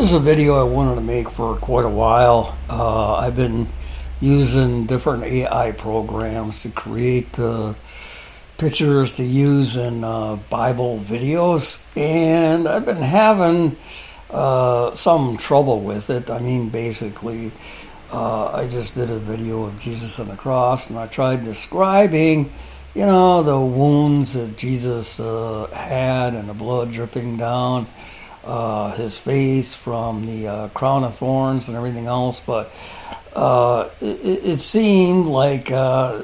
Here's a video I wanted to make for quite a while. I've been using different AI programs to create pictures to use in Bible videos, and I've been having some trouble with it. I mean, basically, I just did a video of Jesus on the cross, and I tried describing, the wounds that Jesus had and the blood dripping down his face from the crown of thorns and everything else, but it seemed like I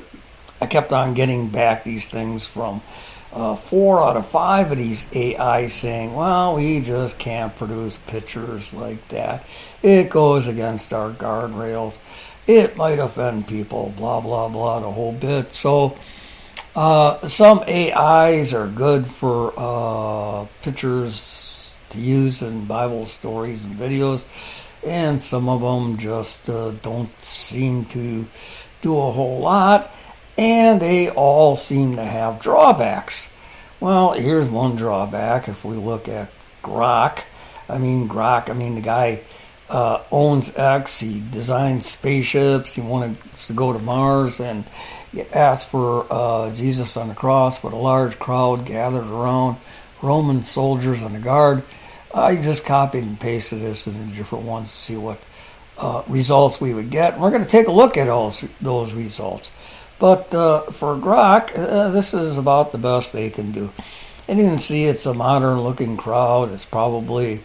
kept on getting back these things from 4 out of 5 of these AI saying, well, we just can't produce pictures like that. It goes against our guardrails. It might offend people, blah, blah, blah, the whole bit. So some AIs are good for pictures to use in Bible stories and videos, and some of them just don't seem to do a whole lot, and they all seem to have drawbacks. Well, here's one drawback. If we look at Grok, the guy owns X. He designs spaceships. He wants to go to Mars, and he asked for Jesus on the cross, but a large crowd gathered around, Roman soldiers on the guard. I just copied and pasted this into different ones to see what results we would get. And we're going to take a look at those results. But for Grok, this is about the best they can do. And you can see it's a modern-looking crowd. It's probably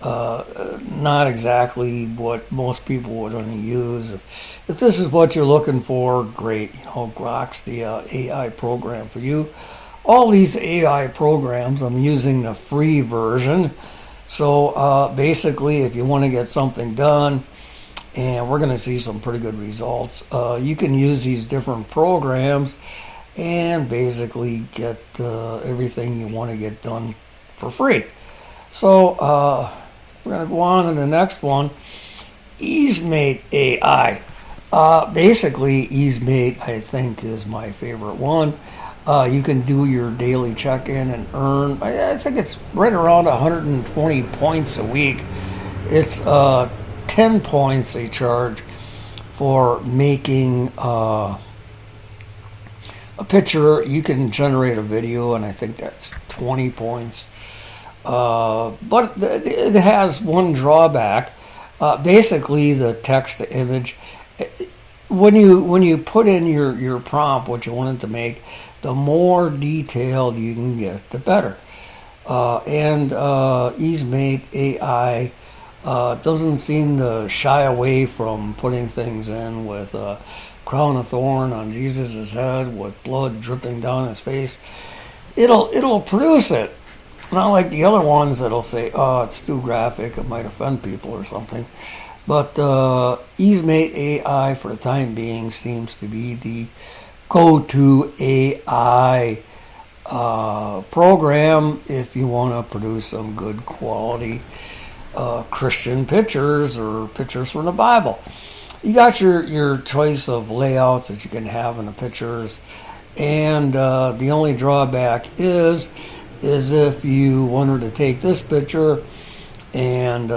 not exactly what most people would want to use. If this is what you're looking for, great. Grok's the AI program for you. All these AI programs, I'm using the free version. So basically, if you want to get something done, and we're going to see some pretty good results, you can use these different programs and basically get everything you want to get done for free. So we're going to go on to the next one, Easmate AI. Basically, Easmate, I think, is my favorite one. You can do your daily check-in and earn, I think it's right around 120 points a week. It's 10 points they charge for making a picture. You can generate a video, and I think that's 20 points. But it has one drawback. Basically, the text to image, when you put in your prompt, what you want it to make, the more detailed you can get, the better. And Easmate AI doesn't seem to shy away from putting things in with a crown of thorn on Jesus' head with blood dripping down his face. It'll produce it. Not like the other ones that'll say, oh, it's too graphic, it might offend people or something. But Easmate AI, for the time being, seems to be the go-to AI program if you want to produce some good quality Christian pictures or pictures from the Bible. You got your choice of layouts that you can have in the pictures, and the only drawback is if you wanted to take this picture and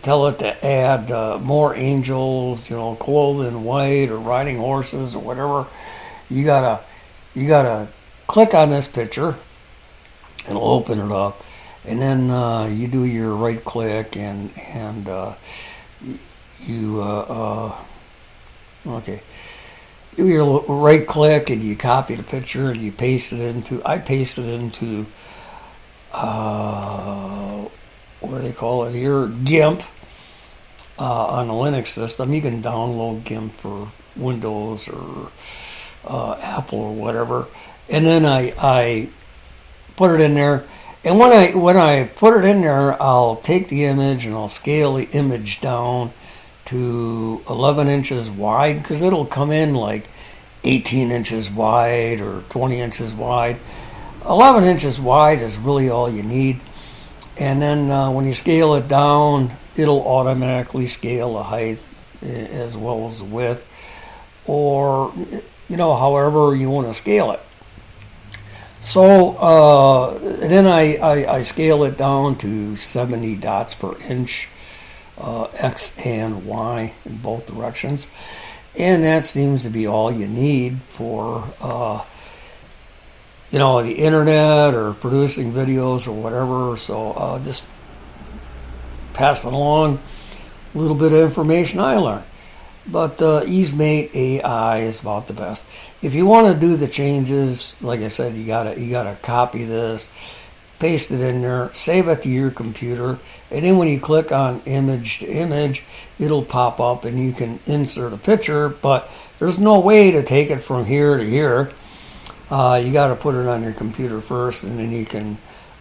tell it to add more angels, clothed in white or riding horses or whatever, you gotta click on this picture, and it'll open it up, and then you do your right click and you do your right click and you copy the picture and you paste it into. I pasted it into what do they call it here? GIMP on the Linux system. You can download GIMP for Windows or Apple or whatever, and then I put it in there. And when I put it in there, I'll take the image and I'll scale the image down to 11 inches wide, because it'll come in like 18 inches wide or 20 inches wide. 11 inches wide is really all you need. And then when you scale it down, it'll automatically scale the height as well as the width, or however you want to scale it. So and then I scale it down to 70 dots per inch, X and Y in both directions. And that seems to be all you need for, the internet or producing videos or whatever. So just passing along a little bit of information I learned. But EaseMate AI is about the best. If you want to do the changes, like I said, you gotta copy this, paste it in there, save it to your computer, and then when you click on image to image, it'll pop up and you can insert a picture, but there's no way to take it from here to here. You got to put it on your computer first, and then you can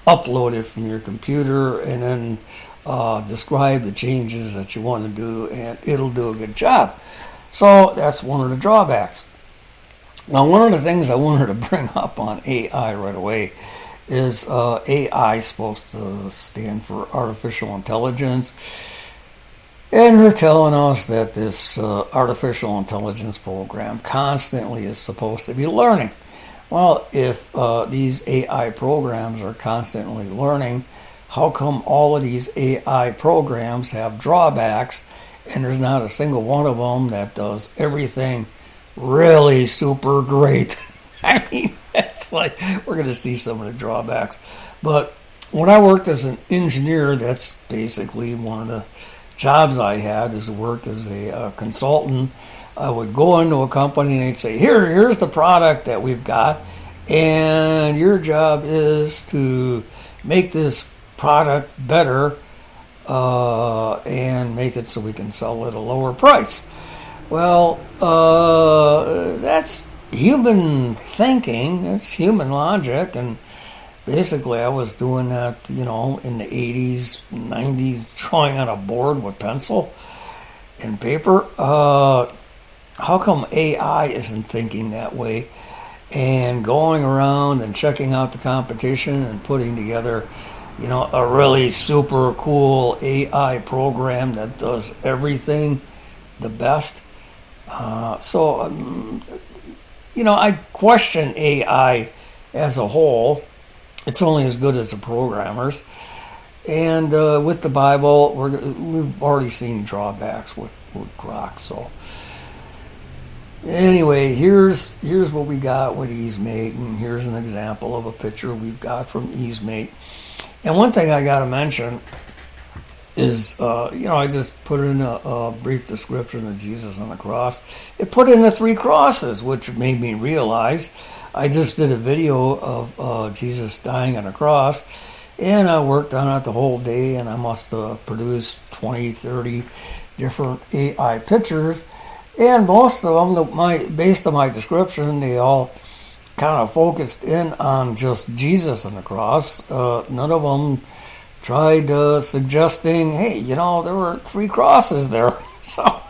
upload it from your computer and then describe the changes that you want to do, and it'll do a good job. So that's one of the drawbacks. Now, one of the things I wanted to bring up on AI right away is AI supposed to stand for artificial intelligence, and they're telling us that this artificial intelligence program constantly is supposed to be learning. Well, if these AI programs are constantly learning, how come all of these AI programs have drawbacks and there's not a single one of them that does everything really super great? I mean, it's like we're going to see some of the drawbacks. But when I worked as an engineer, that's basically one of the jobs I had, is to work as a consultant. I would go into a company and they'd say, here's the product that we've got, and your job is to make this product better and make it so we can sell it at a lower price. Well, that's human thinking, it's human logic, and basically I was doing that, in the 80s, 90s, drawing on a board with pencil and paper. How come AI isn't thinking that way and going around and checking out the competition and putting together, a really super cool AI program that does everything the best? I question AI as a whole. It's only as good as the programmers. And with the Bible, we've already seen drawbacks with Grok. So anyway, here's what we got with EaseMate, and here's an example of a picture we've got from EaseMate. And one thing I got to mention is, I just put in a brief description of Jesus on the cross. It put in the 3 crosses, which made me realize I just did a video of Jesus dying on a cross, and I worked on it the whole day, and I must have produced 20, 30 different AI pictures, and most of them, based on my description, they all kind of focused in on just Jesus on the cross. None of them tried suggesting, hey, there were 3 crosses there. So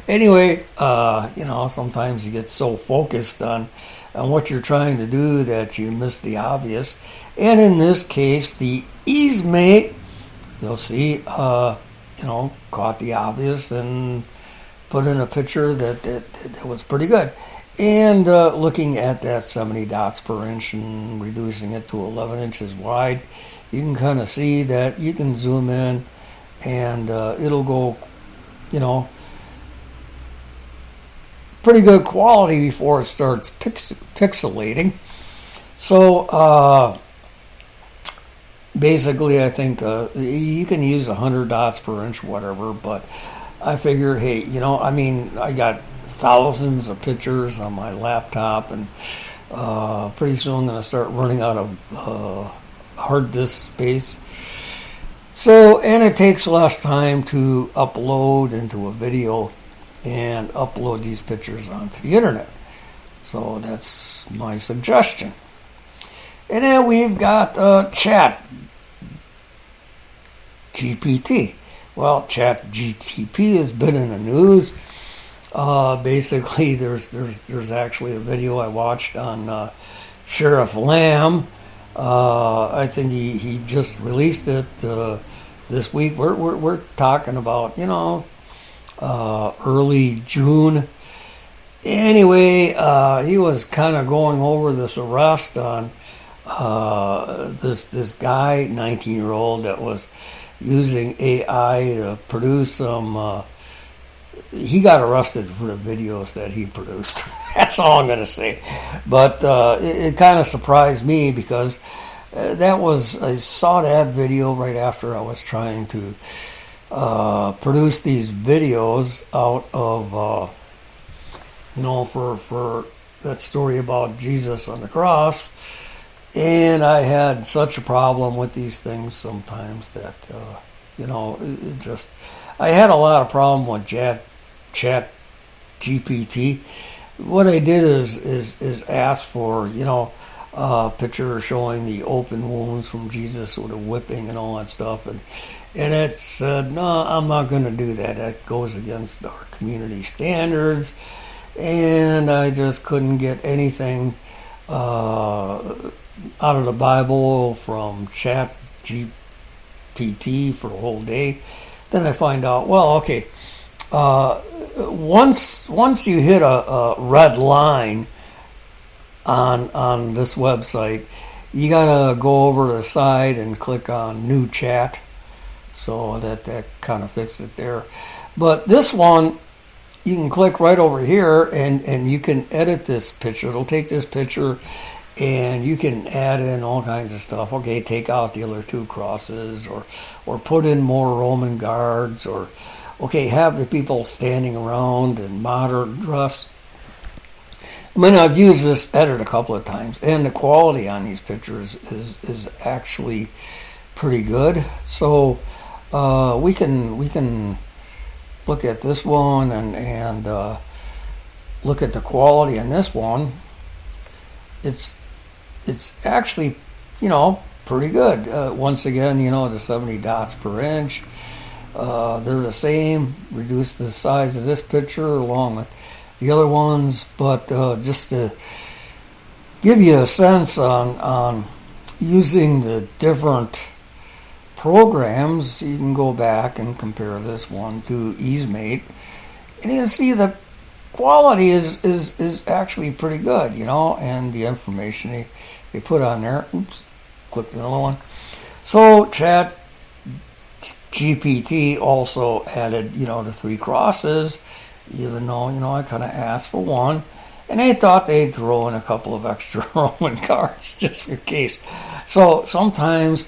anyway, sometimes you get so focused on what you're trying to do that you miss the obvious. And in this case, the EaseMate, you'll see, caught the obvious and put in a picture that was pretty good. And looking at that 70 dots per inch and reducing it to 11 inches wide, you can kind of see that you can zoom in and it'll go, pretty good quality before it starts pixelating. So basically, I think you can use 100 dots per inch, whatever, but I figure, hey, I got thousands of pictures on my laptop, and pretty soon I'm going to start running out of hard disk space. So, and it takes less time to upload into a video and upload these pictures onto the internet. So that's my suggestion. And then we've got Chat GPT. Well, Chat GPT has been in the news. Basically, there's actually a video I watched on Sheriff Lamb. I think he just released it this week. We're talking about early June. Anyway, he was kind of going over this arrest on this guy, 19-year-old, that was using AI to produce some. He got arrested for the videos that he produced. That's all I'm going to say. But it kind of surprised me because I saw that video right after I was trying to produce these videos out of, for that story about Jesus on the cross. And I had such a problem with these things sometimes that, I had a lot of problem with Chat GPT. What I did is ask for, a picture showing the open wounds from Jesus with a whipping and all that stuff. And it said, no, I'm not going to do that. That goes against our community standards. And I just couldn't get anything out of the Bible from Chat GPT for a whole day. Then I find out, well, okay, once you hit a red line on this website, you gotta go over to the side and click on New Chat, so that kind of fits it there. But this one, you can click right over here and you can edit this picture. It'll take this picture and you can add in all kinds of stuff. Okay, take out the other two crosses, or put in more Roman guards, or okay, have the people standing around in modern dress. I mean, I've used this edit a couple of times, and the quality on these pictures is actually pretty good. So we can look at this one and look at the quality on this one. It's actually, pretty good. Once again, the 70 dots per inch. They're the same. Reduce the size of this picture along with the other ones, but just to give you a sense on using the different programs, you can go back and compare this one to Easmate, and you can see the quality is actually pretty good, and the information they put on there. Oops, clicked another one. So Chat GPT also added, the three crosses, even though, I kind of asked for one. And they thought they'd throw in a couple of extra Roman cards just in case. So sometimes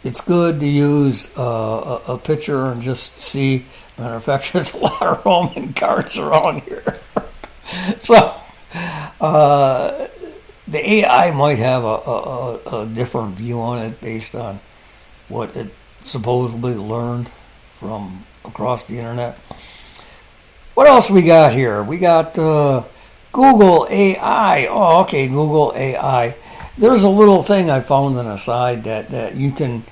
it's good to use a picture and just see. Matter of fact, there's a lot of Roman cards around here. So the AI might have a different view on it based on what it supposedly learned from across the internet. What else we got here? We got Google AI. Oh, okay, Google AI. There's a little thing I found on the side that you can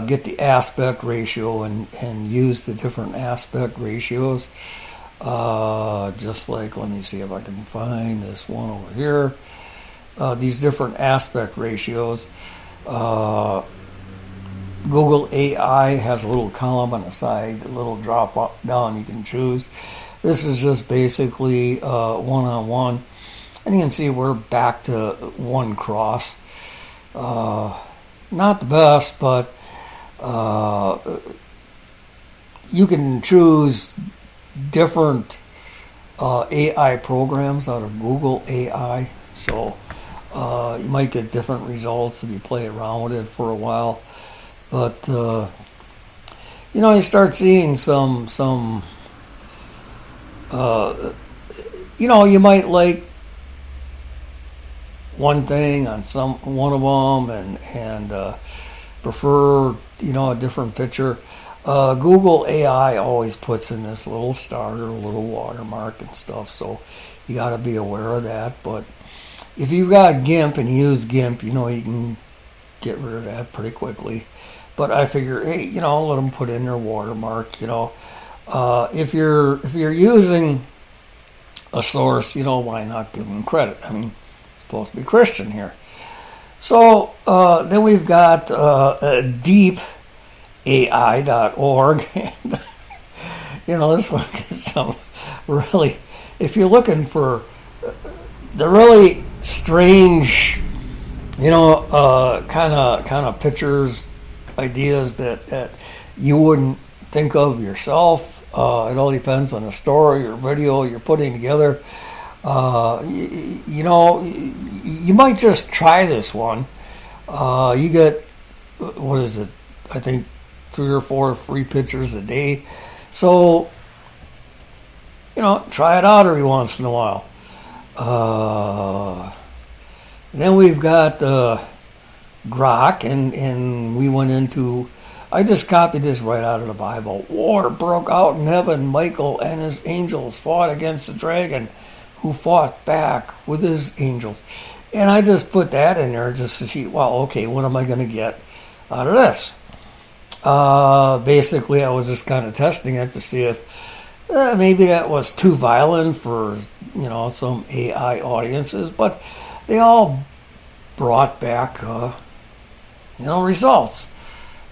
get the aspect ratio and use the different aspect ratios. Just like, let me see if I can find this one over here. These different aspect ratios. Google AI has a little column on the side, a little drop up, down you can choose. This is just basically one-on-one. And you can see we're back to one cross. Not the best, but you can choose different AI programs out of Google AI. So you might get different results if you play around with it for a while. But you start seeing some you might like one thing on one of them and prefer a different picture. Google AI always puts in this little star or a little watermark and stuff, so you got to be aware of that. But if you've got GIMP and you use GIMP, you can get rid of that pretty quickly. But I figure, hey, let them put in their watermark. If you're using a source, why not give them credit? I mean, it's supposed to be Christian here. So then we've got deepai.org. And, this one gets some really, if you're looking for the really strange, kind of pictures ideas that you wouldn't think of yourself. It all depends on the story or video you're putting together. You might just try this one. You get, what is it? I think 3 or 4 free pictures a day. So, try it out every once in a while. Then we've got Grok, and we went into, I just copied this right out of the Bible. War broke out in heaven. Michael and his angels fought against the dragon, who fought back with his angels. And I just put that in there just to see, well, okay, what am I going to get out of this? Basically, I was just kind of testing it to see if maybe that was too violent for, some AI audiences, but they all brought back, results.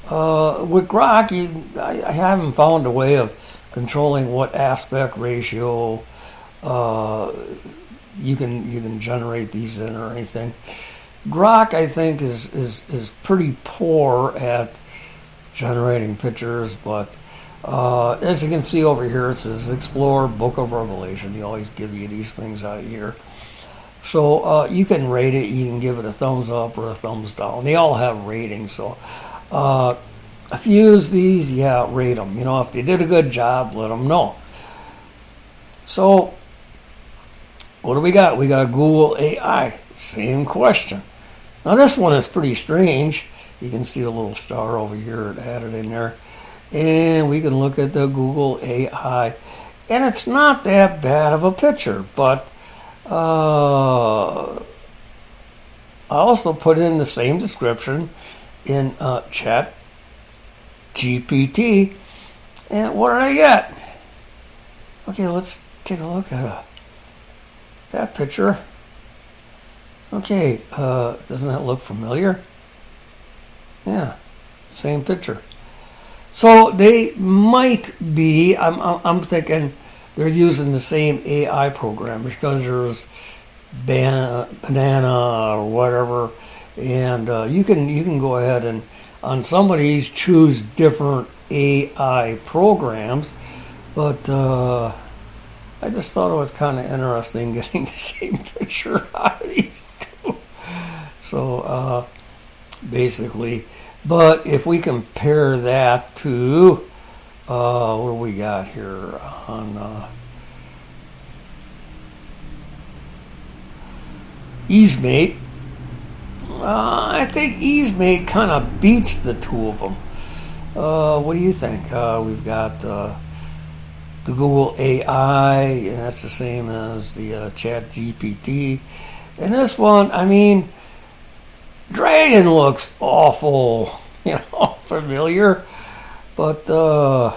With Grok, I haven't found a way of controlling what aspect ratio you can generate these in or anything. Grok, I think, is pretty poor at generating pictures, but as you can see over here, it says Explore Book of Revelation. They always give you these things out here. So you can rate it. You can give it a thumbs up or a thumbs down. They all have ratings. So if you use these, rate them. If they did a good job, let them know. So what do we got? We got Google AI. Same question. Now this one is pretty strange. You can see a little star over here added in there. And we can look at the Google AI. And it's not that bad of a picture, but I also put in the same description in Chat GPT. And what did I get? Okay, let's take a look at that picture. Okay, doesn't that look familiar? Yeah, same picture. So they might be, I'm thinking they're using the same AI program because there's banana or whatever, and you can go ahead and on some of these choose different AI programs, but I just thought it was kind of interesting getting the same picture out of these two. So basically, but if we compare that to what do we got here on EaseMate, I think EaseMate kind of beats the two of them. What do you think? We've got the Google AI, and that's the same as the Chat GPT. And this one, Dragon looks awful, familiar, but the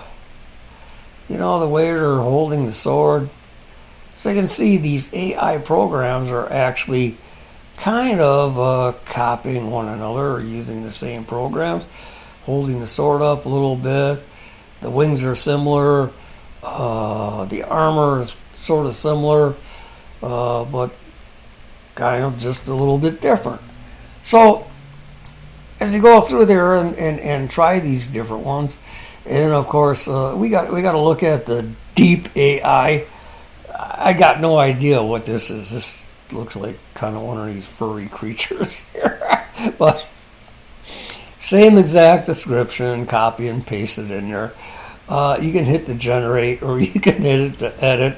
way they're holding the sword. So you can see these AI programs are actually kind of copying one another or using the same programs, holding the sword up a little bit. The wings are similar. The armor is sort of similar, but kind of just a little bit different. So as you go through there and try these different ones, and of course we got to look at the Deep AI. I got no idea what this is. This looks like kind of one of these furry creatures here, but same exact description, copy and paste it in there. You can hit the generate or you can hit the edit.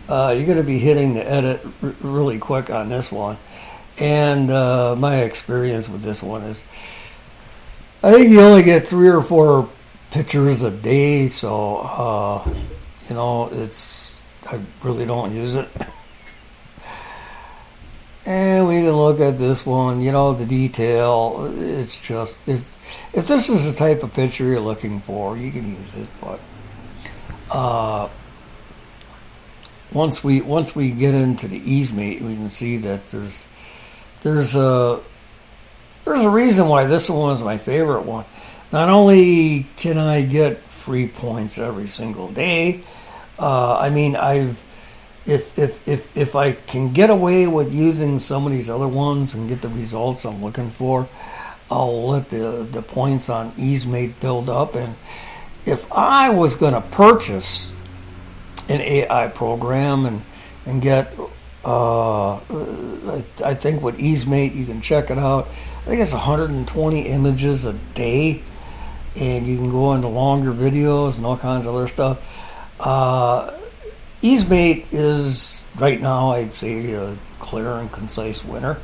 You're going to be hitting the edit really quick on this one. And my experience with this one is I think you only get 3 or 4 pictures a day, so I really don't use it. And we can look at this one, the detail. It's just if this is the type of picture you're looking for, you can use it. But once we get into the EaseMate, we can see that there's a reason why this one is my favorite one. Not only can I get free points every single day, if I can get away with using some of these other ones and get the results I'm looking for, I'll let the points on EaseMate build up. And if I was going to purchase an AI program and get, I think with EaseMate, you can check it out. I think it's 120 images a day, and you can go into longer videos and all kinds of other stuff. EaseMate is, right now, I'd say a clear and concise winner.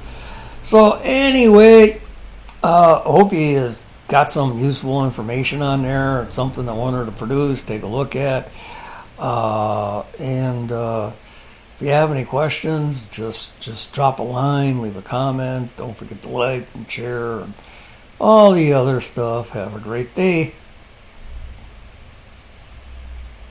So anyway, hope you got some useful information on there. It's something I wanted to produce, take a look at. And if you have any questions, just drop a line, leave a comment. Don't forget to like and share and all the other stuff. Have a great day.